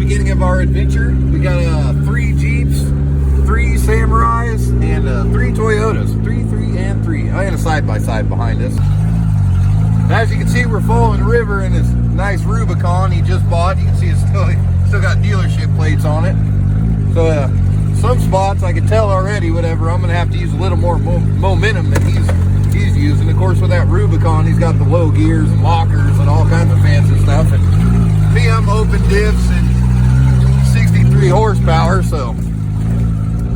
beginning of our adventure. We got 3 Jeeps, 3 Samurais, and 3 Toyotas. 3, 3, and 3. I had a side-by-side behind us. As you can see, we're following the river in this nice Rubicon he just bought. You can see it's still got dealership plates on it. So some spots I can tell already, whatever, I'm gonna have to use a little more momentum than he's using. Of course, with that Rubicon, he's got the low gears and lockers and all kinds of fancy stuff. And me, I'm open diffs and 63 horsepower, so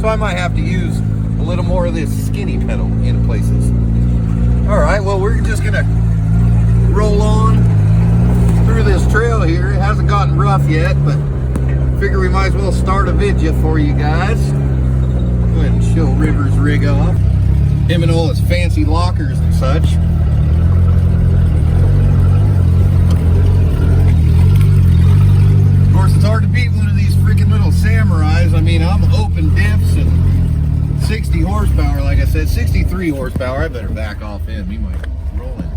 I might have to use a little more of this skinny pedal in places. All right, well, we're just gonna roll on through this trail here. It hasn't gotten rough yet, but figure we might as well start a video for you guys. Go ahead and show River's rig off. Him and all his fancy lockers and such. Of course, it's hard to beat one of these freaking little Samurais. I mean, I'm open diffs and 60 horsepower, like I said, 63 horsepower. I better back off him. He might roll into me.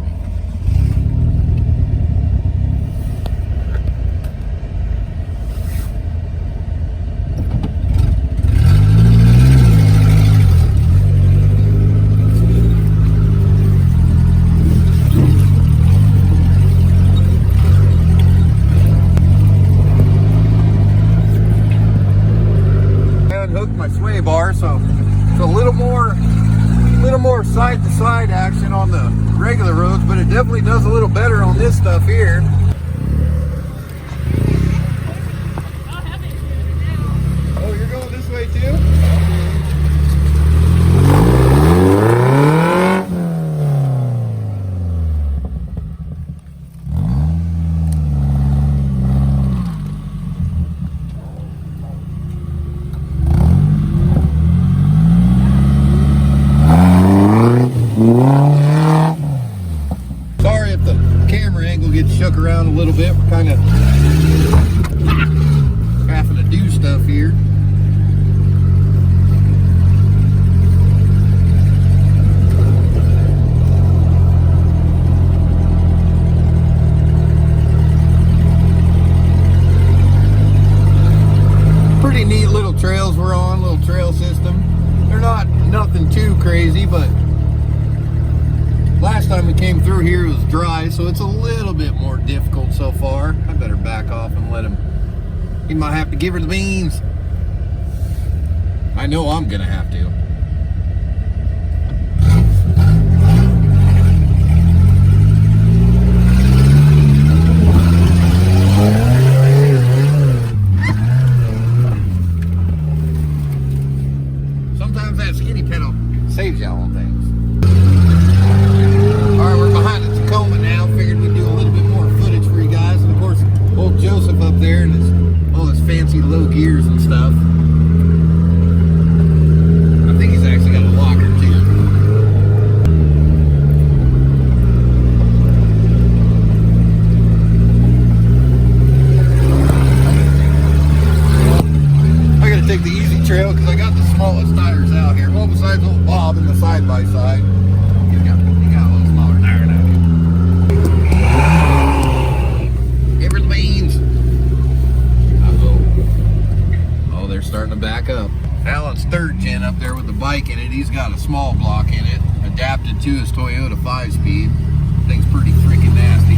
Sway bar, so it's a little more side to side action on the regular roads, but it definitely does a little better on this stuff here. Oh, you're going this way too? Shook around a little bit. We're kind of having to do stuff here. Pretty neat little trails we're on, little trail system. They're not nothing too crazy, but last time we came through here it was dry, so it's a little bit more difficult so far. I better back off and let him. He might have to give her the beans. I know I'm gonna have to. Sometimes that skinny pedal saves y'all on things. Alright, we're behind the Tacoma now. Figured we'd do a little bit more footage for you guys. And of course, old Joseph up there and all his fancy low gears and stuff. I think he's actually got a locker too. I gotta take the easy trail because I got the smallest tires out here. Well, besides old Bob and the side-by-side. Starting to back up. Alan's 3rd gen up there with the bike in it. He's got a small block in it, adapted to his Toyota 5-speed. Thing's pretty freaking nasty.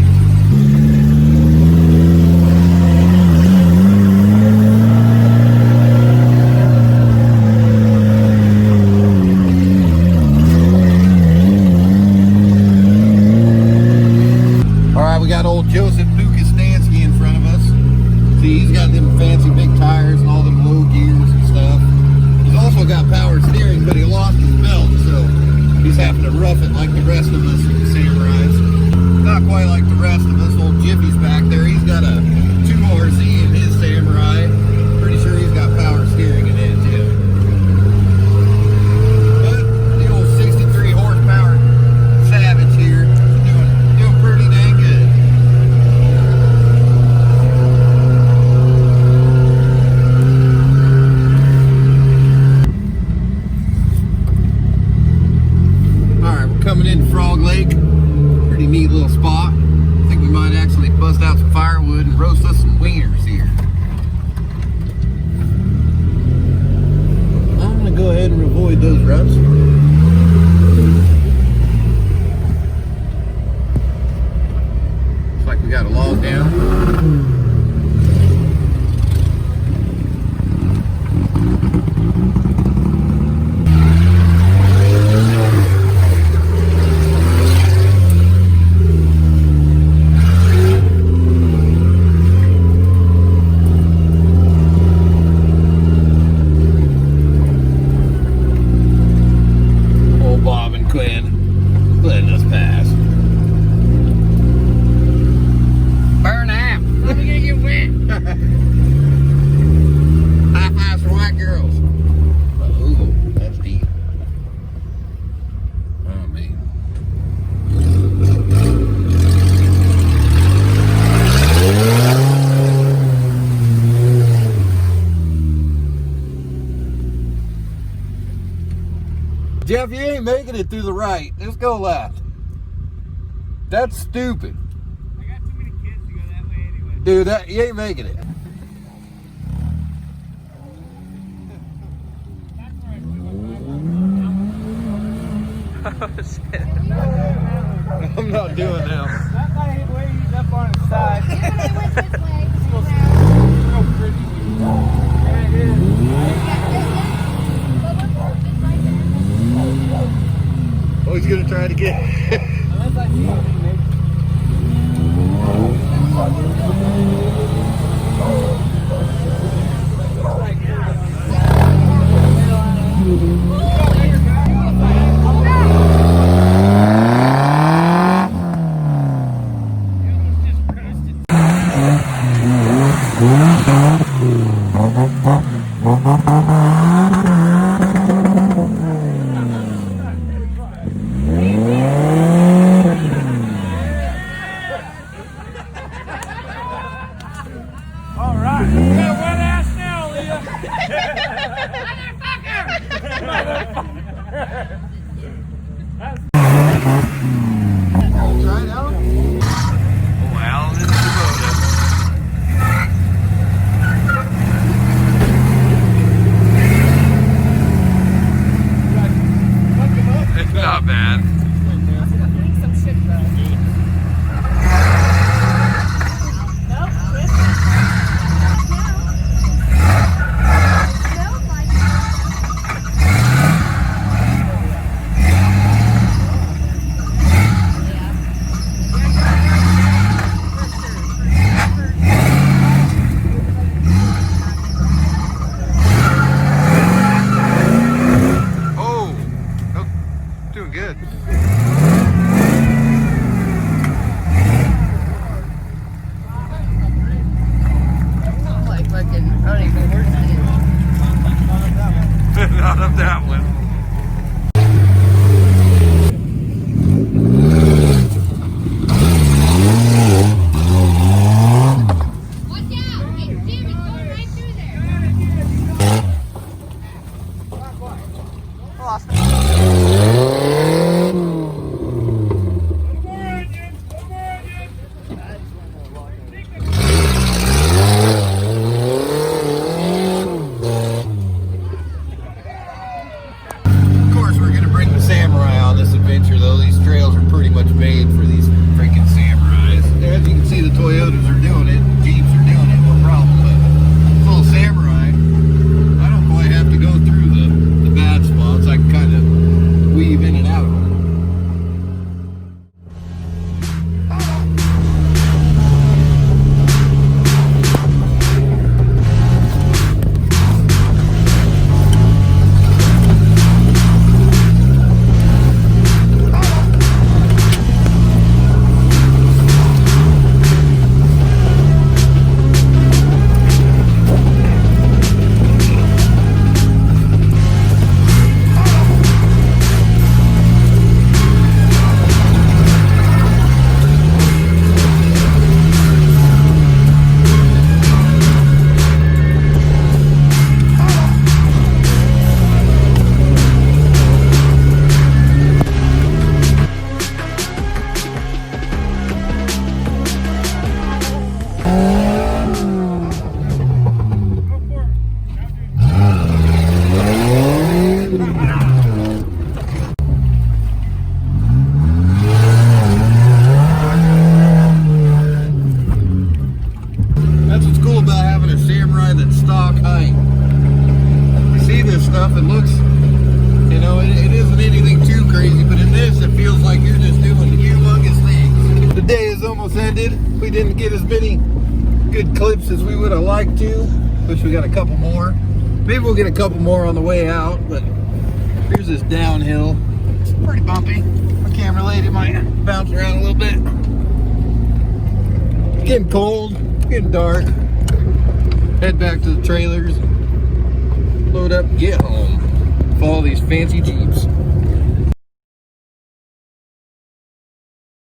Alright, we got old Joseph Stansky in front of us. See, he's got them fancy big tires and all them low gears and stuff. He's also got power steering, but he lost his belt, so he's having to rough it like the rest of us Samurais. Not quite like the rest of us. Old Jiffy's back there. He's got a 2RZ in his Samurai. Pretty sure he's got power steering in it too. But the old 63 horsepower Savage here doing pretty dang good. Coming into Frog Lake, pretty neat little spot. I think we might actually bust out some firewood and roast us some wieners here. We got a log down. Jeff, you ain't making it through the right. Just go left. That's stupid. I got too many kids to go that way anyway. Dude, you ain't making it. Oh shit. I'm not doing that. That guy way he's up on his side. Yeah, but I went this way. Real pretty. Yeah, it is. Oh, he's gonna try to get. Unless I see anything, maybe. Not bad. Doing good. Like fucking, I don't even know where to see it. Not of that one. Watch out! Hey, Jim, it's going right through there. Awesome. Made for these freaking Samurais. As you can see, the Toyotas are doing it, Jeeps are doing it, no problem. But full Samurai, I don't quite have to go through the bad spots. I can kind of weave in and out of them. almost ended. We didn't get as many good clips as we would have liked to. Wish we got a couple more. Maybe we'll get a couple more on the way out, but here's this downhill. It's pretty bumpy. My camera lady might bounce around a little bit. It's getting cold, getting dark. Head back to the trailers, load up, get home. Follow these fancy Jeeps.